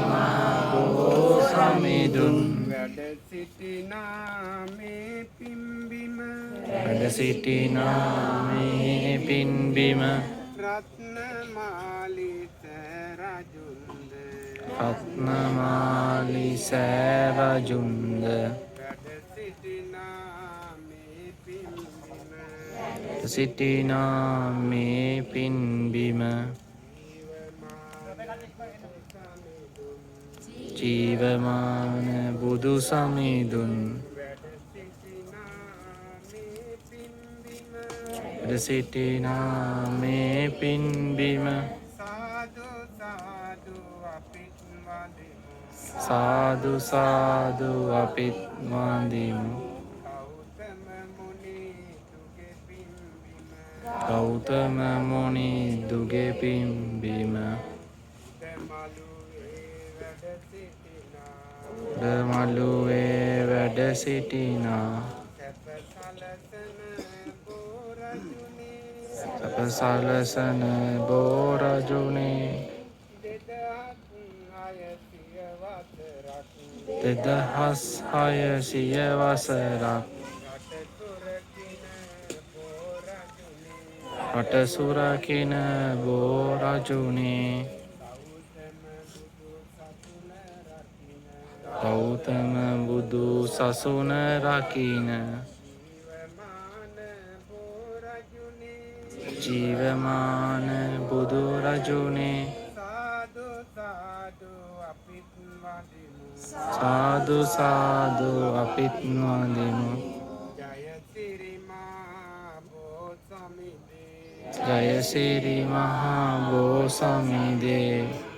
මහ බෝ සමිඳුන් වැඩ සිටිනා මේ පිම්බිම වැඩ සිටිනා මේ පින්බිම රත්නමාලිත රජුන්ද රත්නමාලි සෑරජුන්ද වැඩ සිටිනා මේ පිම්බිම සිටිනා මේ පින්බිම ජීවමාන බුදු සමිඳුන් වැඩ සිටිනා මේ පින්බිම සාදු සාදු අපිත් වඳිමු ගෞතම මුනි දුගේ පින්බිම මළුවේ වැඩ සිටිනා සැප සලසන බෝ රජුනේ දෙදහස් හයසිය වසරක් රට සුරකින බෝ රජුනේ ගෞතම බුදු සසුන රකින ජීවමාන බුදු රජුනේ සාදු සාදු අපිත් වඳිමු ජය සිරි මහා බෝ සමිඳේ